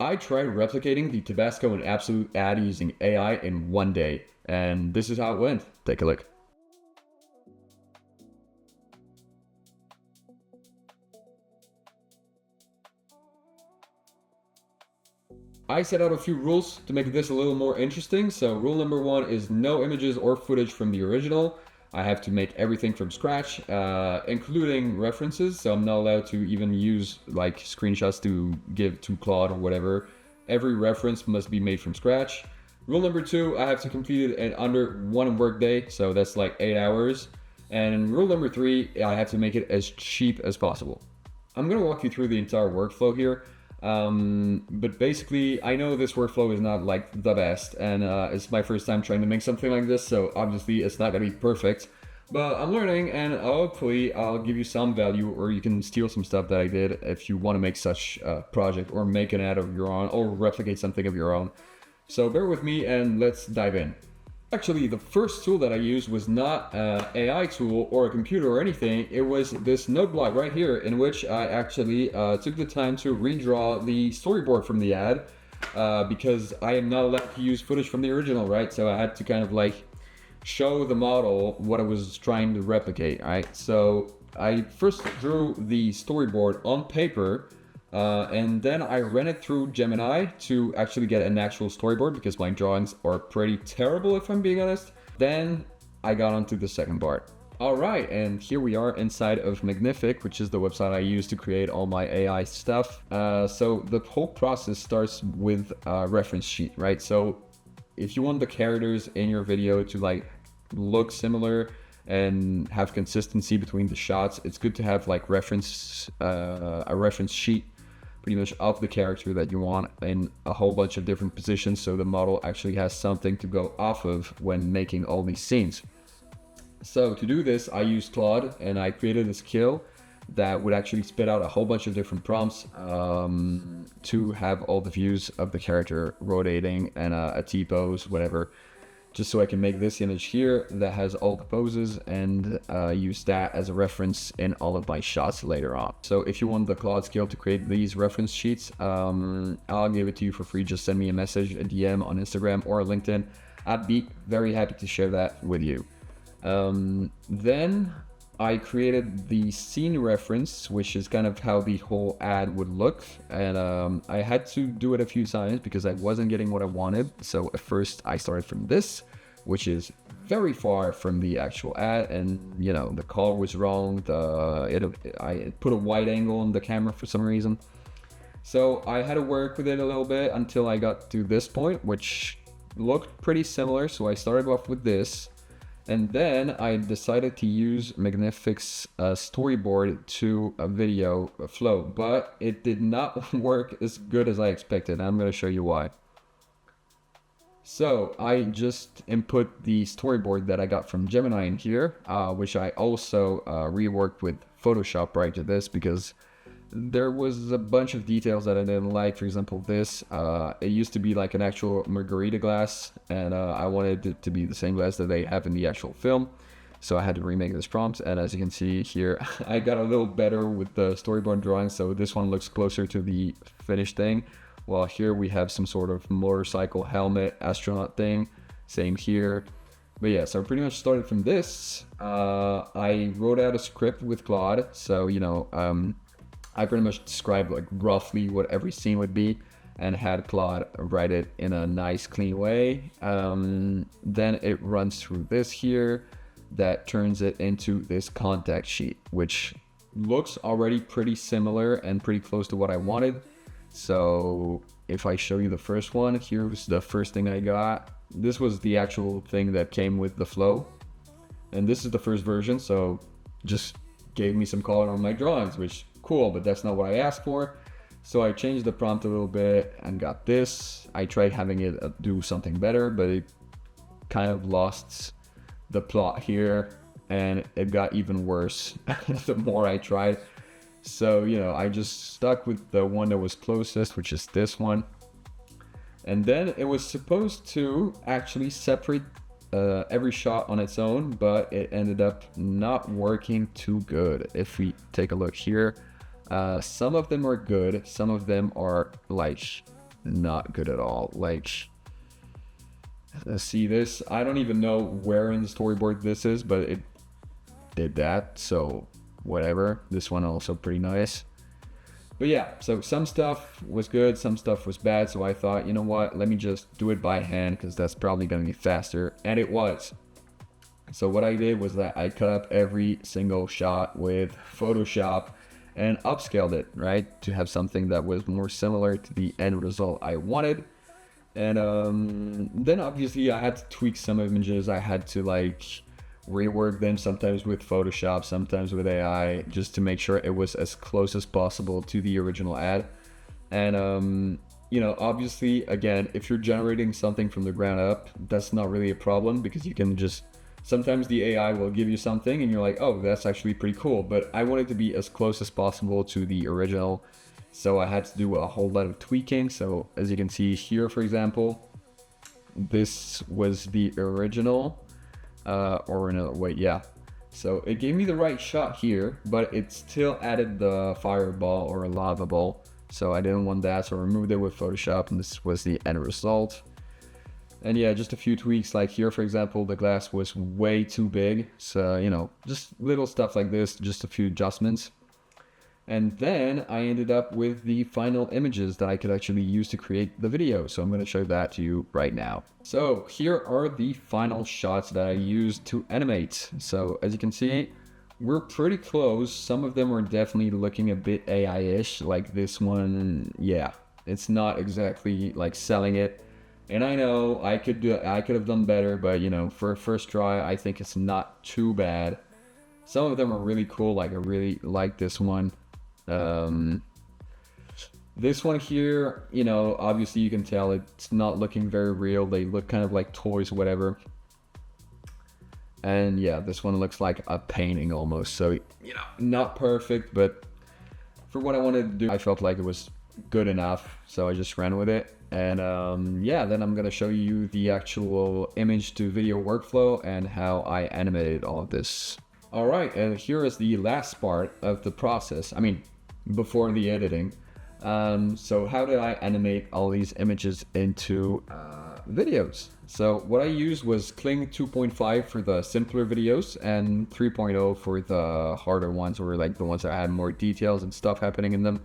I tried replicating the Tabasco and Absolut ad using AI in one day, and this is how it went. Take a look. I set out a few rules to make this a little more interesting. So rule number 1 is no images or footage from the original. I have to make everything from scratch, including references. So I'm not allowed to even use like screenshots to give to Claude or whatever. Every reference must be made from scratch. Rule number 2, I have to complete it in under 1 workday. So that's like 8 hours. And rule number 3, I have to make it as cheap as possible. I'm gonna walk you through the entire workflow here. But basically, I know this workflow is not like the best, and it's my first time trying to make something like this, so obviously it's not gonna be perfect, but I'm learning, and hopefully I'll give you some value, or you can steal some stuff that I did if you want to make such a project, or make an ad of your own, or replicate something of your own. So bear with me and let's dive in. Actually, the first tool that I used was not an AI tool or a computer or anything. It was this note block right here, in which I actually took the time to redraw the storyboard from the ad, because I am not allowed to use footage from the original, right? So I had to kind of like show the model what I was trying to replicate, right? So I first drew the storyboard on paper, and then I ran it through Gemini to actually get an actual storyboard, because my drawings are pretty terrible if I'm being honest. Then I got onto the second part. Alright, and here we are inside of Magnific, which is the website I use to create all my AI stuff. So the whole process starts with a reference sheet, right? So if you want the characters in your video to like look similar and have consistency between the shots, it's good to have like a reference sheet pretty much of the character that you want in a whole bunch of different positions, so the model actually has something to go off of when making all these scenes. So to do this, I used Claude, and I created a skill that would actually spit out a whole bunch of different prompts to have all the views of the character rotating and a T-pose, whatever, just so I can make this image here that has all the poses and use that as a reference in all of my shots later on. So if you want the Claude skill to create these reference sheets, I'll give it to you for free. Just send me a message, a DM on Instagram or LinkedIn. I'd be very happy to share that with you. Then I created the scene reference, which is kind of how the whole ad would look. And I had to do it a few times because I wasn't getting what I wanted. So at first I started from this, which is very far from the actual ad. And you know, the color was wrong. I put a wide angle on the camera for some reason. So I had to work with it a little bit until I got to this point, which looked pretty similar. So I started off with this. And then I decided to use Magnific's storyboard to a video flow, but it did not work as good as I expected. I'm going to show you why. So I just input the storyboard that I got from Gemini in here, which I also reworked with Photoshop prior to this, because there was a bunch of details that I didn't like. For example, this, it used to be like an actual margarita glass, and I wanted it to be the same glass that they have in the actual film. So I had to remake this prompt, and as you can see here, I got a little better with the storyboard drawing. So this one looks closer to the finished thing. While here we have some sort of motorcycle helmet astronaut thing. Same here. But yeah, so I pretty much started from this. I wrote out a script with Claude. So, you know, I pretty much described like roughly what every scene would be, and had Claude write it in a nice clean way. Then it runs through this here that turns it into this contact sheet, which looks already pretty similar and pretty close to what I wanted. So if I show you the first one, here's the first thing I got. This was the actual thing that came with the flow, and this is the first version. So just gave me some color on my drawings, which cool, but that's not what I asked for. So I changed the prompt a little bit and got this. I tried having it do something better, but it kind of lost the plot here, and it got even worse the more I tried. So, you know, I just stuck with the one that was closest, which is this one. And then it was supposed to actually separate every shot on its own, but it ended up not working too good. If we take a look here, some of them are good, some of them are like not good at all. Like, let's see this. I don't even know where in the storyboard this is, but it did that, so whatever. This one also pretty nice. But yeah, so some stuff was good, some stuff was bad, so I thought, you know what, let me just do it by hand because that's probably going to be faster, and it was. So what I did was that I cut up every single shot with Photoshop and upscaled it, right, to have something that was more similar to the end result I wanted. And then obviously I had to tweak some images. I had to like rework them, sometimes with Photoshop, sometimes with AI, just to make sure it was as close as possible to the original ad. And you know, obviously, again, if you're generating something from the ground up, that's not really a problem, because you can just, sometimes the AI will give you something and you're like, oh, that's actually pretty cool. But I wanted to be as close as possible to the original, so I had to do a whole lot of tweaking. So as you can see here, for example, this was the original. Or no, wait, yeah. So it gave me the right shot here, but it still added the fireball or a lava ball. So I didn't want that, so I removed it with Photoshop, and this was the end result. And yeah, just a few tweaks, like here, for example, the glass was way too big. So, you know, just little stuff like this, just a few adjustments. And then I ended up with the final images that I could actually use to create the video. So I'm going to show that to you right now. So here are the final shots that I used to animate. So as you can see, we're pretty close. Some of them are definitely looking a bit AI-ish, like this one. Yeah, it's not exactly like selling it. And I know I could have done better, but you know, for a first try, I think it's not too bad. Some of them are really cool. Like I really like this one. This one here, you know, obviously you can tell it's not looking very real. They look kind of like toys, whatever. And yeah, this one looks like a painting almost. So, you know, not perfect, but for what I wanted to do, I felt like it was good enough. So I just ran with it. And yeah, then I'm going to show you the actual image to video workflow and how I animated all of this. All right, and here is the last part of the process. I mean, before the editing. So how did I animate all these images into videos? So what I used was Kling 2.5 for the simpler videos and 3.0 for the harder ones, or like the ones that had more details and stuff happening in them.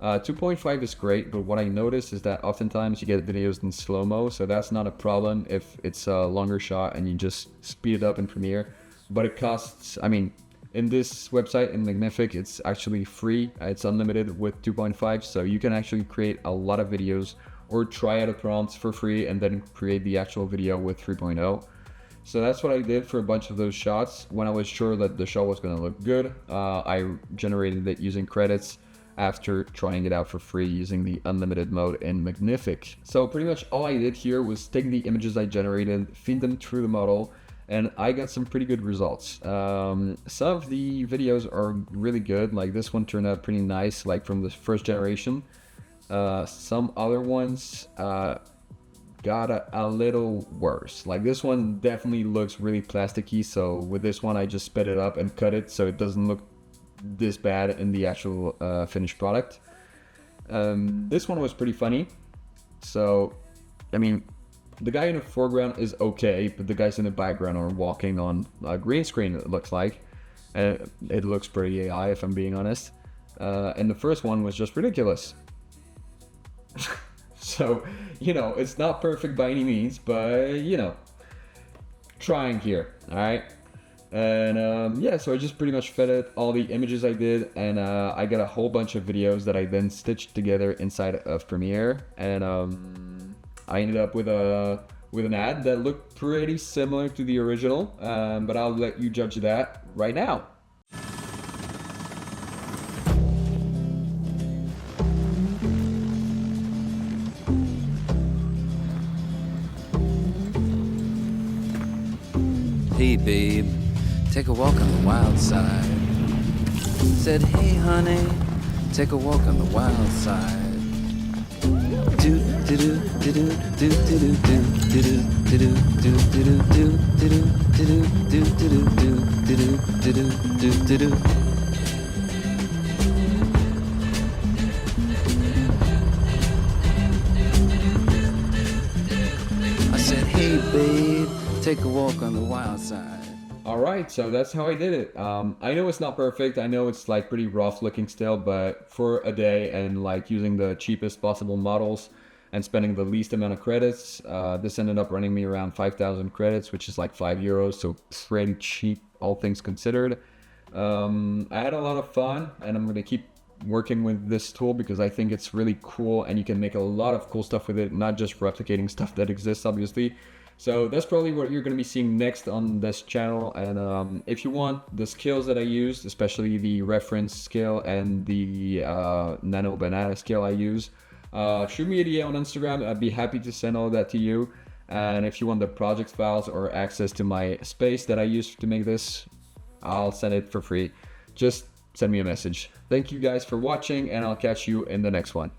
2.5 is great, but what I noticed is that oftentimes you get videos in slow-mo, so that's not a problem if it's a longer shot and you just speed it up in Premiere. But it costs, I mean, in this website in Magnific, it's actually free. It's unlimited with 2.5, so you can actually create a lot of videos or try out a prompt for free and then create the actual video with 3.0. So that's what I did for a bunch of those shots. When I was sure that the shot was going to look good, I generated it using credits after trying it out for free using the unlimited mode in Magnific. So pretty much all I did here was take the images I generated, feed them through the model, and I got some pretty good results. Some of the videos are really good, like this one turned out pretty nice, like from the first generation. Some other ones got a little worse. Like this one definitely looks really plasticky, so with this one I just sped it up and cut it so it doesn't look this bad in the actual finished product. This one was pretty funny. So, I mean, the guy in the foreground is okay, but the guys in the background are walking on a green screen, it looks like. It looks pretty AI, if I'm being honest. And the first one was just ridiculous. So, you know, it's not perfect by any means, but, you know, trying here, all right? And yeah, so I just pretty much fed it all the images I did, and I got a whole bunch of videos that I then stitched together inside of Premiere, and I ended up with an ad that looked pretty similar to the original, but I'll let you judge that right now. Hey babe, take a walk on the wild side. Said hey honey, take a walk on the wild side. Do do do do do do do do do do do do do do do. babe, take a walk on the wild side. Alright, so that's how I did it. I know it's not perfect, I know it's like pretty rough looking still, but for a day and like using the cheapest possible models and spending the least amount of credits, this ended up running me around 5,000 credits, which is like €5, so pretty cheap, all things considered. I had a lot of fun, and I'm gonna keep working with this tool because I think it's really cool and you can make a lot of cool stuff with it, not just replicating stuff that exists, obviously. So that's probably what you're going to be seeing next on this channel. And if you want the skills that I used, especially the reference skill and the nano banana skill I use, shoot me a DM on Instagram. I'd be happy to send all that to you. And if you want the project files or access to my space that I use to make this, I'll send it for free. Just send me a message. Thank you guys for watching, and I'll catch you in the next one.